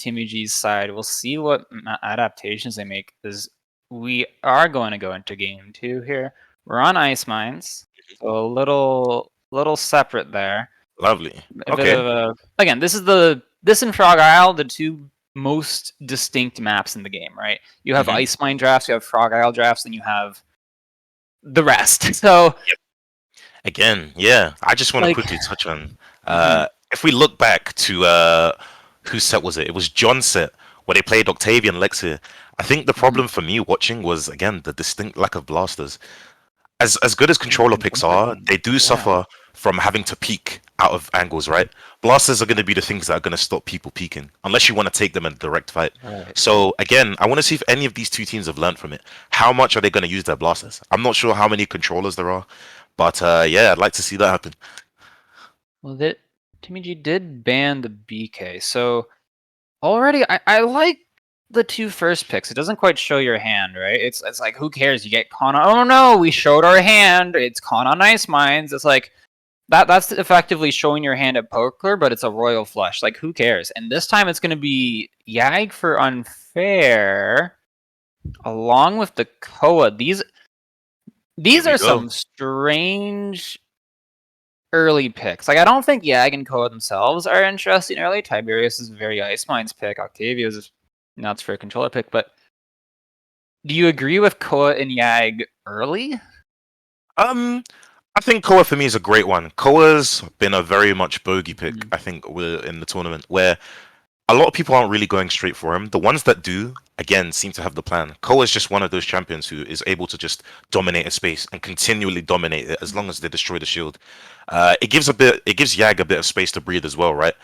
TimmyG's side. We'll see what adaptations they make, because we are going to go into game 2 here. We're on Ice Mines, so a little separate there. Lovely. A bit of a, again, this and Frog Isle, the two most distinct maps in the game, right? You have Ice Mine drafts, you have Frog Isle drafts, and you have the rest. So again, yeah, I just want to quickly touch on if we look back to whose set was it? It was John's set where they played Octavian Lexir. I think the problem for me watching was again the distinct lack of blasters. As good as controller picks are, they do suffer from having to peek out of angles, right? Blasters are going to be the things that are going to stop people peeking, unless you want to take them in a direct fight. Right. So again, I want to see if any of these two teams have learned from it. How much are they going to use their blasters? I'm not sure how many controllers there are, but yeah, I'd like to see that happen. Well, TimmyG did ban the BK, so already I like the two first picks. It doesn't quite show your hand, right? It's like, who cares? You get Con on, oh no, we showed our hand. It's Con on Ice Mines. It's like that's effectively showing your hand at poker, but it's a royal flush. Like, who cares? And this time it's going to be Yag for unfair, along with the Koa. These are some strange early picks. Like, I don't think Yag and Koa themselves are interesting early. Tiberius is a very Ice Mines pick. Octavius is nuts for a controller pick. But do you agree with Koa and Yag early? I think Koa for me is a great one. Koa's been a very much bogey pick, I think, in the tournament, where a lot of people aren't really going straight for him. The ones that do, again, seem to have the plan. Koa is just one of those champions who is able to just dominate a space and continually dominate it as long as they destroy the shield. It gives Yag a bit of space to breathe as well, right?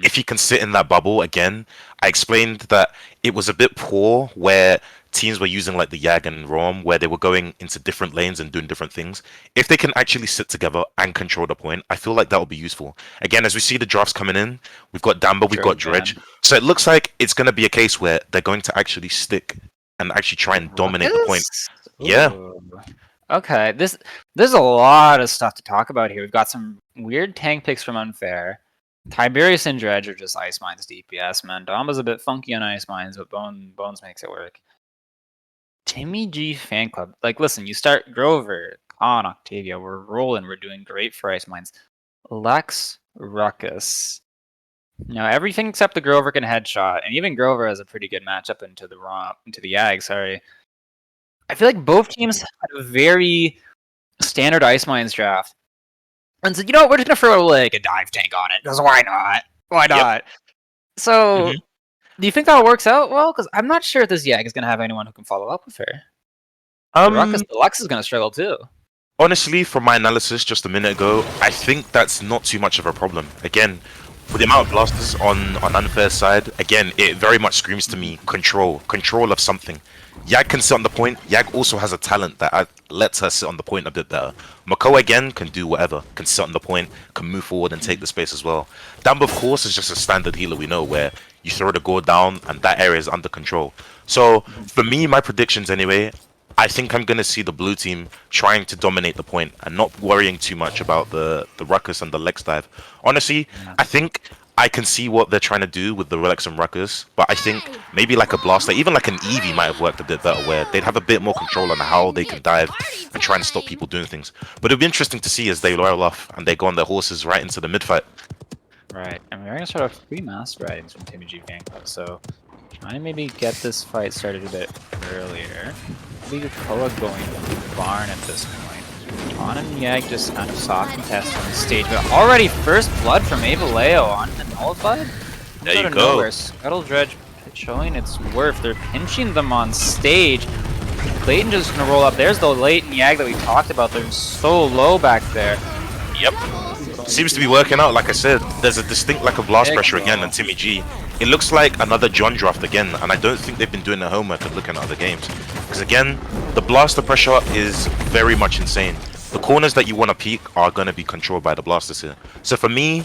If he can sit in that bubble again, I explained that it was a bit poor where teams were using like the Yag and Rom, where they were going into different lanes and doing different things. If they can actually sit together and control the point, I feel like that will be useful. Again, as we see the drafts coming in, we've got Damba, we've got Dredge. So it looks like it's going to be a case where they're going to actually stick and actually try and dominate the point. Ooh. Yeah. Okay, there's a lot of stuff to talk about here. We've got some weird tank picks from Unfair. Tiberius and Dredge are just Ice Mines DPS, man. Damba's a bit funky on Ice Mines, but Bones makes it work. TimmyG fan club. Like, listen, you start Grover, Con, Octavia. We're rolling. We're doing great for Ice Mines. Lex, Ruckus. Now, everything except the Grover can headshot, and even Grover has a pretty good matchup into the Yag, sorry. I feel like both teams had a very standard Ice Mines draft. And said, you know what, we're just going to throw like a dive tank on it, because why not? Why not? Yep. So... Do you think that works out well? Because I'm not sure if this Yag is going to have anyone who can follow up with her. The Lux is going to struggle too. Honestly, from my analysis just a minute ago, I think that's not too much of a problem. Again, with the amount of blasters on Unfair's side, again, it very much screams to me control of something. Yag can sit on the point. Yag also has a talent that lets her sit on the point a bit better. Mako again can do whatever, can sit on the point, can move forward and take the space as well. Damba, of course, is just a standard healer we know, where you throw the gourd down and that area is under control. So for me, my predictions anyway, I think I'm going to see the blue team trying to dominate the point and not worrying too much about the Ruckus and the Lex dive. Honestly, I think I can see what they're trying to do with the Lex and Ruckus, but I think maybe like a blaster, even like an Eevee might have worked a bit better, where they'd have a bit more control on how they can dive and try and stop people doing things. But it'll be interesting to see as they loyal off and they go on their horses right into the mid-fight. Right, and we're going to start off 3 mass ridings from TimmyG Fan Club, so trying to maybe get this fight started a bit earlier. Maybe Koa going to the barn at this point. On and Yag just kind of soft contest on the stage, but already first blood from Avaleo on the nullified. There you go. Nowhere. Scuttle Dredge showing its worth. They're pinching them on stage. Clayton just gonna roll up. There's the late Yag that we talked about. They're so low back there. Yep. Seems to be working out. Like I said, there's a distinct lack of blast pressure again on TimmyG. It looks like another John draft again, and I don't think they've been doing their homework and looking at other games. Because again, the blaster pressure is very much insane. The corners that you want to peek are going to be controlled by the blasters here. So for me,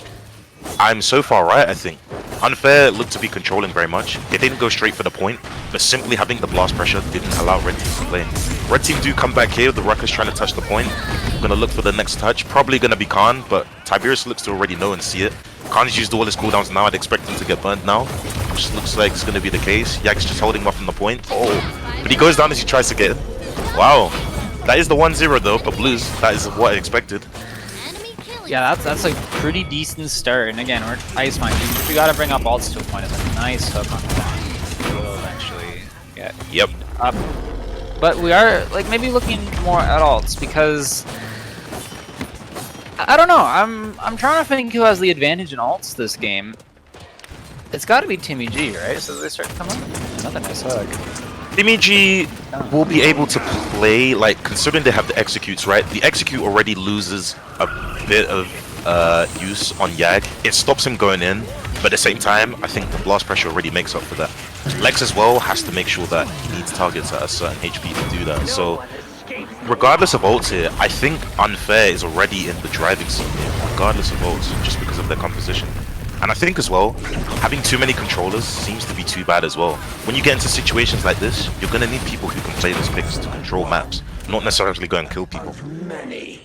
I'm so far right, I think. Unfair looked to be controlling very much. They didn't go straight for the point, but simply having the blast pressure didn't allow Red Team to play. Red Team do come back here. The Ruckus trying to touch the point. Going to look for the next touch. Probably going to be Khan, but Tiberius looks to already know and see it. Can't use all his cooldowns now. I'd expect him to get burnt now, which looks like it's going to be the case. Yag's just holding him up on the point. Oh, but he goes down as he tries to get in. Wow, that is the 1-0 though for Blues. That is what I expected. Yeah, that's a pretty decent start. And again, we're Ice Mine. We gotta bring up ults to a point. It's a nice hook on the line. We'll eventually get up. But we are like maybe looking more at ults because I don't know. I'm trying to think who has the advantage in ults this game. It's got to be TimmyG, right? So they start coming. Another nice hook. TimmyG will be able to play, like, considering they have the executes, right? The execute already loses a bit of use on Yag. It stops him going in, but at the same time, I think the blast pressure already makes up for that. Lex as well has to make sure that he needs targets at a certain HP to do that. So, regardless of ults here, I think Unfair is already in the driving seat here, regardless of ults, just because of their composition. And I think as well, having too many controllers seems to be too bad as well. When you get into situations like this, you're going to need people who can play those picks to control maps, not necessarily go and kill people. Right,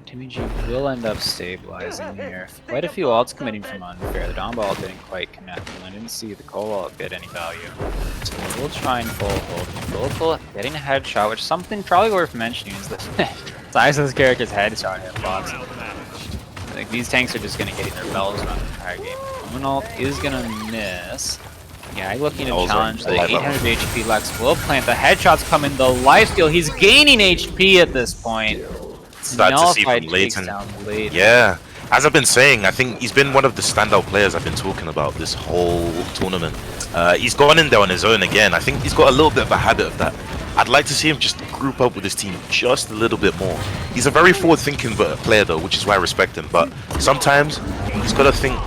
TimmyG will end up stabilizing here. Quite a few ults committing from Unfair. The Domba ult didn't quite connect, and I didn't see the Cole ult get any value. So we'll try and full hold. Full getting a headshot, which is something probably worth mentioning is the size of this character's headshot hitbox. Like, these tanks are just gonna get their bells run the entire game. One ult is gonna miss. Yeah, looking to challenge the 800 HP Lex will plant. The headshots come in. The lifesteal. He's gaining HP at this point. Start to see from Leighton. Yeah, as I've been saying, I think he's been one of the standout players I've been talking about this whole tournament. He's gone in there on his own again. I think he's got a little bit of a habit of that. I'd like to see him just group up with his team just a little bit more. He's a very forward-thinking player though, which is why I respect him. But sometimes he's got to think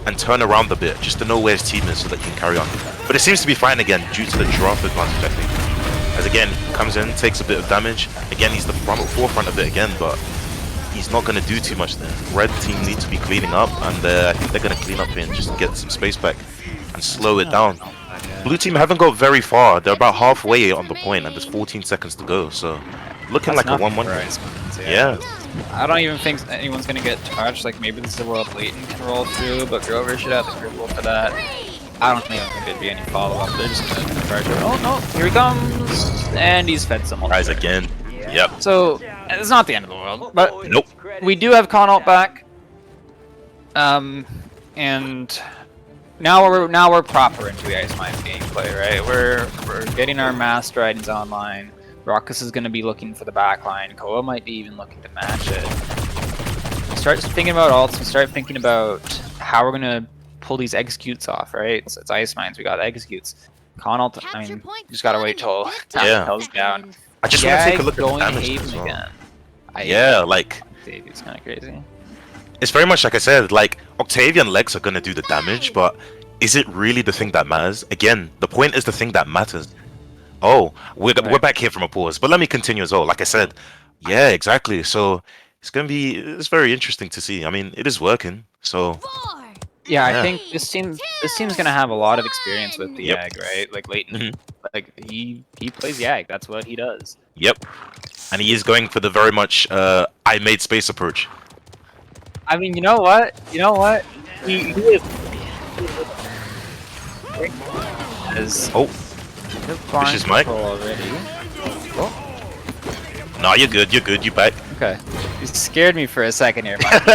and turn around a bit just to know where his team is so that he can carry on. But it seems to be fine again due to the draft advantage, I think. As again, he comes in, takes a bit of damage. Again, he's the forefront of it again, but he's not going to do too much there. Red team needs to be cleaning up, and I think they're going to clean up here and just get some space back and slow it down. Blue team haven't got very far. They're about halfway on the point, and there's 14 seconds to go. So, looking like a 1-1. Yeah. I don't even think anyone's gonna get touched. Like maybe this is where Leighton can roll through, but Grover should have the critical for that. I don't even think there'd be any follow-up. They're just gonna pressure. Oh no! Here he comes, and he's fed someone. Guys again. Yep. So it's not the end of the world, but nope. We do have Connaught back. And now we're proper into the Ice Mine gameplay, right? We're getting our master items online. Ruckus is going to be looking for the backline. Koa might be even looking to match it. Start thinking about ults and start thinking about how we're going to pull these executes off, right? So it's Ice Mines, we got executes. Connaught, I mean, you just got to wait till hell's down. I just want to take a look at the damage as well. Again. Yeah, like... It's kind of crazy. It's very much like I said, like, Octavia and Lex are going to do the damage, but is it really the thing that matters? Again, the point is the thing that matters. Oh, we're back here from a pause, but let me continue as well. Like I said, yeah, exactly. So it's very interesting to see. I mean, it is working. So yeah, I think this team's gonna have a lot of experience with the Yag, right? Like Leighton, like he plays Yag. That's what he does. Yep, and he is going for the very much I made space approach. I mean, you know what? He is. Oh. This is Mike. Already. Oh. No, you're good. You back. Okay. You scared me for a second here, Mike.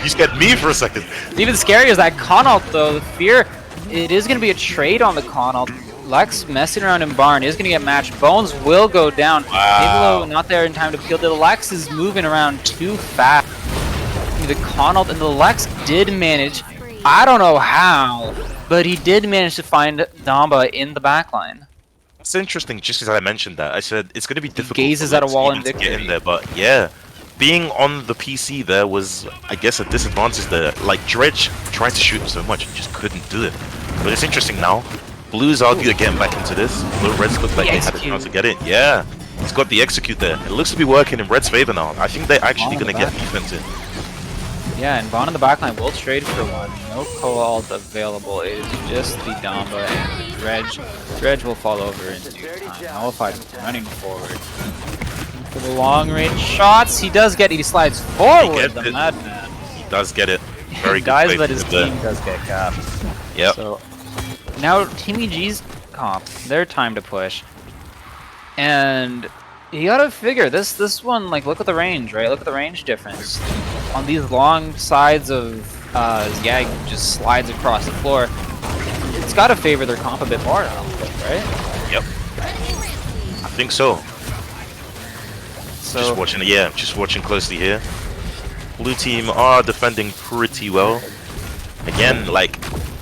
You scared me for a second. Even scarier is that Connaught, though. The fear, it is going to be a trade on the Connaught. Lex messing around in Barn is going to get matched. Bones will go down. Wow. Pablo not there in time to peel. The Lex is moving around too fast. The Connaught and the Lex did manage. I don't know how, but he did manage to find Domba in the backline. It's interesting, just because I mentioned that. I said it's going to be difficult. He gazes at a wall and get in there, but yeah, being on the PC there was, I guess, a disadvantage there. Like Dredge tried to shoot him so much and just couldn't do it. But it's interesting now. Blues argue getting back into this. Blue Reds look like they had a chance to get it. Yeah, he's got the execute there. It looks to be working in Red's favor now. I think they're actually going to get defense in. Yeah, and Vaughn in the backline will trade for one. No co-ult available. It is just the Domba and the Dredge. Dredge will fall over in due time. Nullified running forward. For the long range shots, he does get it. He slides forward, the Madman. He does get it. Very good dies, play but his from there. team does get capped. Yep. So now TimmyG's comp, their time to push. And you gotta figure this one, like, look at the range, right? Look at the range difference. On these long sides of Yag just slides across the floor. It's gotta favor their comp a bit more, I don't think, right? Yep. I think so. So Just watching, yeah, just watching closely here. Blue team are defending pretty well. Again, like,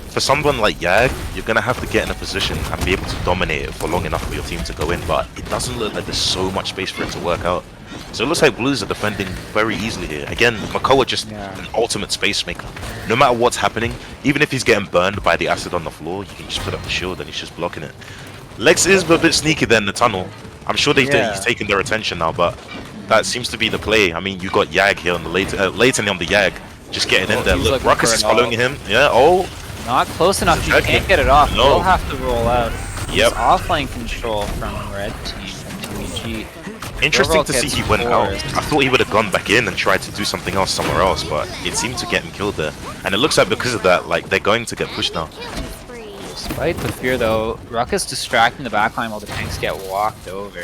for someone like Yag, you're gonna have to get in a position and be able to dominate it for long enough for your team to go in, but it doesn't look like there's so much space for it to work out. So it looks like Blues are defending very easily here. Again, Makoa just an ultimate space maker. No matter what's happening, even if he's getting burned by the acid on the floor, you can just put up the shield and he's just blocking it. Lex is a bit sneaky there in the tunnel. I'm sure he's taking their attention now, but that seems to be the play. I mean, you got Yag here on the Leighton on the Yag, just getting in there. Look, Ruckus is following him. Yeah, not close enough. You can't get it off. No. We'll have to roll out. Yep. Offline control from red team, from TimmyG. Interesting to see he went out. I thought he would have gone back in and tried to do something else somewhere else, but it seemed to get him killed there. And it looks like because of that, like, they're going to get pushed now. Despite the fear, though, Ruckus distracting the backline while the tanks get walked over.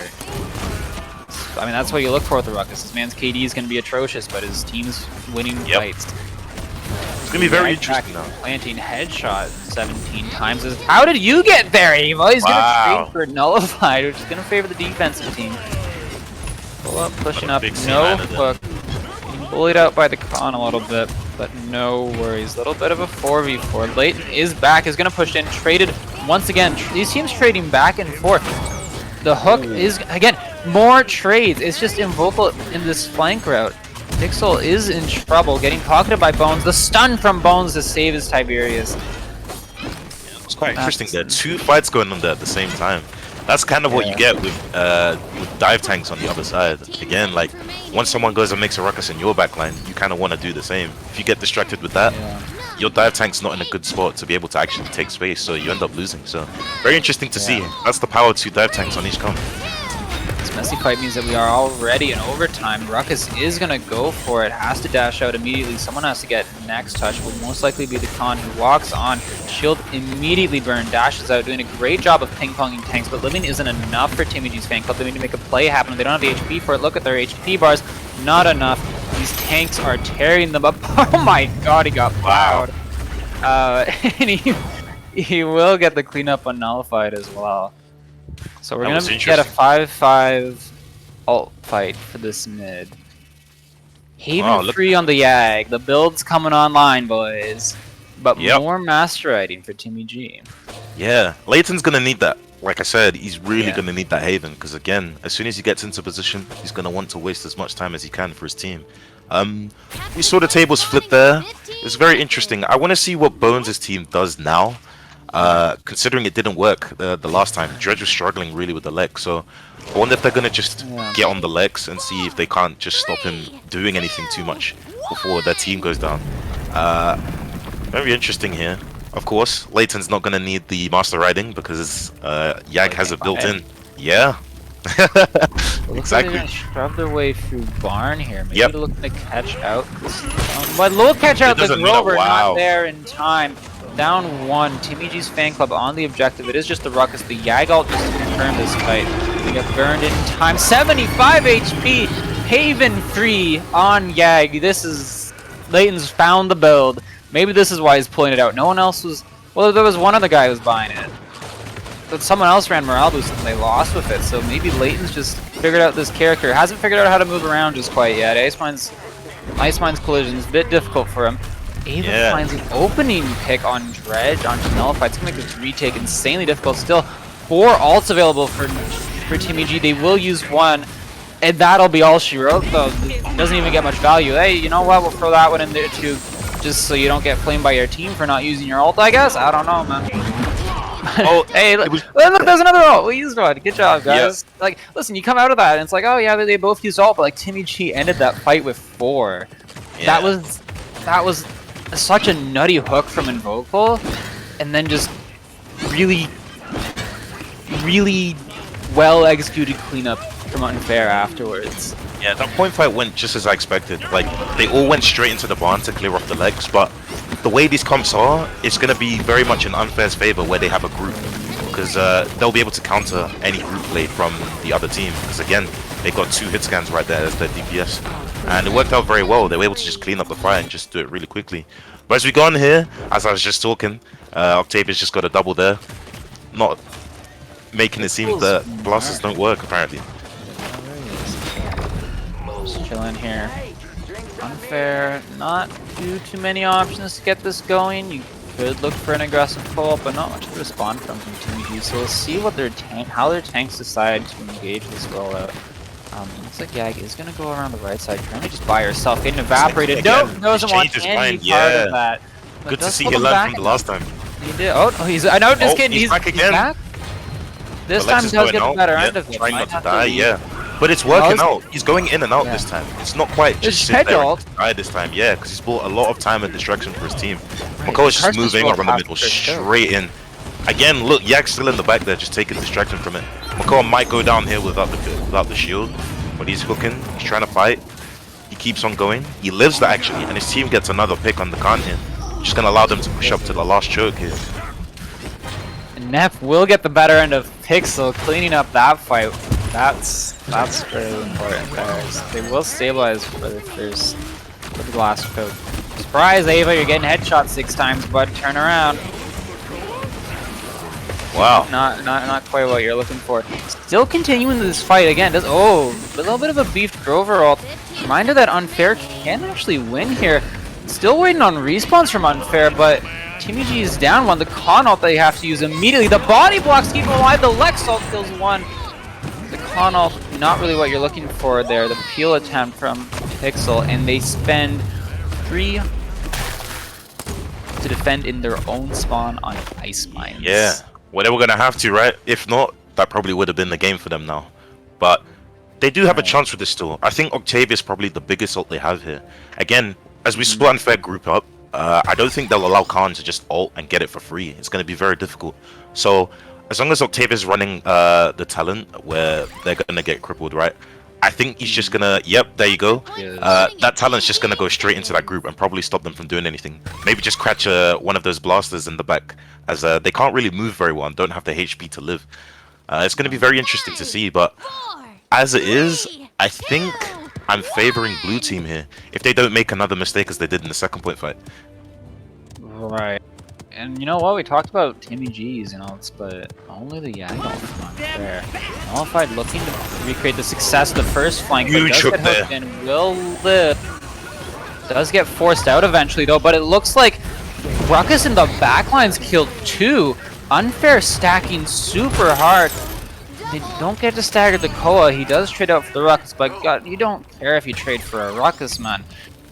I mean, that's what you look for with the Ruckus. This man's KD is going to be atrocious, but his team's winning fights. It's going to be very interesting now. Planting headshot 17 times. How did you get there, Eva? He's going to trade for Nullified, which is going to favor the defensive team. Pull up, pushing up, no hook. Being bullied out by the con a little bit, but no worries. Little bit of a 4v4. Leighton is back, is going to push in, traded once again. These teams trading back and forth. The hook is, again, more trades. It's just Invocal in this flank route. Pixel is in trouble, getting pocketed by Bones. The stun from Bones to save his Tiberius. It's quite interesting there. Two fights going on there at the same time. That's kind of what you get with dive tanks on the other side. Again, like, once someone goes and makes a ruckus in your backline, you kind of want to do the same. If you get distracted with that, your dive tank's not in a good spot to be able to actually take space, so you end up losing. So, very interesting to see. That's the power of two dive tanks on each comp. This messy fight means that we are already in overtime. Ruckus is going to go for it, has to dash out immediately. Someone has to get next touch, will most likely be the con who walks on. Shield immediately burned, dashes out, doing a great job of ping-ponging tanks, but living isn't enough for TimmyG's fan club. They need to make a play happen. They don't have the HP for it. Look at their HP bars. Not enough. These tanks are tearing them up. Oh my god, he got plowed. And he will get the cleanup on Nullified as well. So we're going to get a 5-5 ult fight for this mid. Haven free on the Yag. The build's coming online, boys. But more master riding for TimmyG. Yeah, Leighton's going to need that. Like I said, he's really going to need that Haven. Because again, as soon as he gets into position, he's going to want to waste as much time as he can for his team. We saw the tables flip there. It's very interesting. I want to see what Bones' team does now. Considering it didn't work the last time. Dredge was struggling really with the leg, so I wonder if they're gonna just get on the legs and see if they can't just stop him doing anything too much before their team goes down. Very interesting here. Of course, Leighton's not gonna need the master riding because Yag has it built in. Yeah. Looks like they're gonna shove their way through barn here. Maybe they're looking to catch out this but low catch out the Grover, not there in time. Down one, TimmyG's fan club on the objective. It is just the Ruckus. The Yag ult just to confirm this fight. We get burned in time. 75 HP. Haven free on Yag. This is Leighton's found the build. Maybe this is why he's pulling it out. No one else was. Well, there was one other guy who was buying it, but someone else ran morale boost and they lost with it. So maybe Leighton's just figured out this character. Hasn't figured out how to move around just quite yet. Ice Mine's collision is a bit difficult for him. Ava finds an opening pick on Dredge, onto Nullified. It's going to make this retake insanely difficult. Still, 4 ults available for TimmyG. They will use one, and that'll be all she wrote, though. It doesn't even get much value. Hey, you know what? We'll throw that one in there, too, just so you don't get flamed by your team for not using your ult, I guess? I don't know, man. Hey, look, there's another ult. We used one. Good job, guys. Like, listen, you come out of that, and it's like, oh, yeah, they both used ult, but, like, TimmyG ended that fight with 4. That was such a nutty hook from Invocal, and then just really well executed cleanup from Unfair afterwards. Yeah, that point fight went just as I expected. Like, they all went straight into the barn to clear off the legs, but the way these comps are, it's going to be very much in Unfair's favor where they have a group. Because they'll be able to counter any group play from the other team. Because again, they got 2 hit scans right there as their DPS. And it worked out very well. They were able to just clean up the fight and just do it really quickly. But as we go on here, as I was just talking, Octavia's just got a double there. Not making it seem that blasters don't work, apparently. Just chilling here. Unfair, not too many options to get this going. You could look for an aggressive pull, but not much to respond from TimmyG. So we'll see what how their tanks decide to engage this rollout. Looks like Yag is gonna go around the right side, trying to just buy herself, getting evaporated. Nope, doesn't want any part of that. Good to see he learned from the last time. He did. I know this kid. He's back again. Back. This time does get the better end of it. Trying not to die, but it's working out. He's going in and out this time. It's not quite just sit there and die this time, because he's bought a lot of time and distraction for his team. Makoa's just moving around the middle, straight in. Again, look, Yag's still in the back there, just taking distraction from it. Makoa might go down here without the shield, but he's hooking, he's trying to fight. He keeps on going. He lives that actually, and his team gets another pick on the con here. Just gonna allow them to push up to the last choke here. Neff will get the better end of Pixel, cleaning up that fight. That's really important there. They will stabilize for the last choke. Surprise, Ava, you're getting headshot 6 times, bud. Turn around. Wow. Not quite what you're looking for. Still continuing this fight again. A little bit of a beefed Grover ult. Reminder that Unfair can actually win here. Still waiting on respawns from Unfair, but TimmyG is down one. The con ult they have to use immediately. The body blocks keep him alive. The Lex ult kills one. The con ult, not really what you're looking for there. The peel attempt from Pixel, and they spend 3 to defend in their own spawn on ice mines. Yeah. Well, they were going to have to, right? If not, that probably would have been the game for them now. But they do have a chance with this still. I think Octavia is probably the biggest ult they have here. Again, as we saw Unfair group up, I don't think they'll allow Khan to just ult and get it for free. It's going to be very difficult. So, as long as Octavia's running the talent where they're going to get crippled, right? I think he's just going to... Yep, there you go. That talent's just going to go straight into that group and probably stop them from doing anything. Maybe just catch one of those blasters in the back, as they can't really move very well and don't have the HP to live. It's going to be very interesting to see, but as it is, I think I'm favoring blue team here if they don't make another mistake as they did in the second point fight. Right. And you know what? We talked about TimmyG's and ults, but only the Yag ult from Unfair. Nullified looking to recreate the success of the first flank, but does get hooked and will live. Does get forced out eventually though, but it looks like Ruckus in the backline's killed 2. Unfair stacking super hard. They don't get to stagger the Koa. He does trade out for the Ruckus, but God, you don't care if you trade for a Ruckus, man.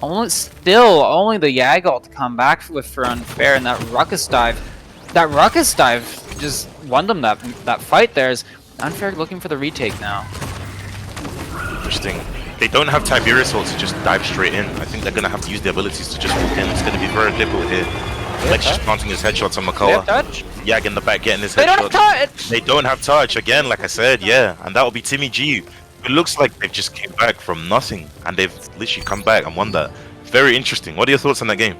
Only the Yag ult to come back with for Unfair, and that Ruckus dive just won them that fight. There's Unfair looking for the retake now. Interesting. They don't have Tiberius ult to just dive straight in. I think they're gonna have to use the abilities to just walk in. It's gonna be very difficult here. Lex just planting his headshots on Makoa. Yag in the back getting his headshots. They don't have touch! They don't have touch again, like I said, and that will be TimmyG. It looks like they've just came back from nothing, and they've literally come back and won that. Very interesting. What are your thoughts on that game?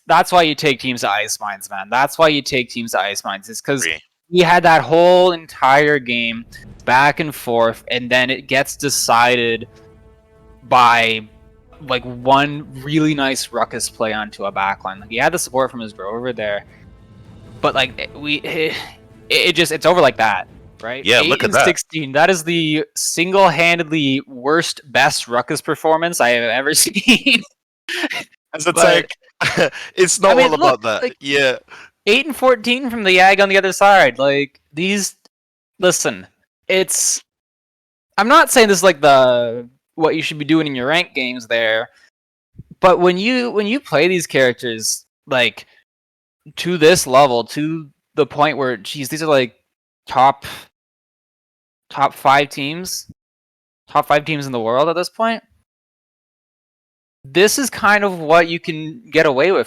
That's why you take teams to ice mines, man. That's why you take teams to ice mines. It's because we had that whole entire game back and forth, and then it gets decided by like one really nice Ruckus play onto a backline. Like, he had the support from his Grover there, but like it's over like that. Right? Yeah, look at that. 16. That is the single-handedly best Ruckus performance I have ever seen. As it's like, it's not all about that. Like, 8 and 14 from the Yag on the other side. Like, listen, I'm not saying this is like what you should be doing in your ranked games there, but when you play these characters like to this level, to the point where, geez, these are like top 5 teams in the world at this point. This is kind of what you can get away with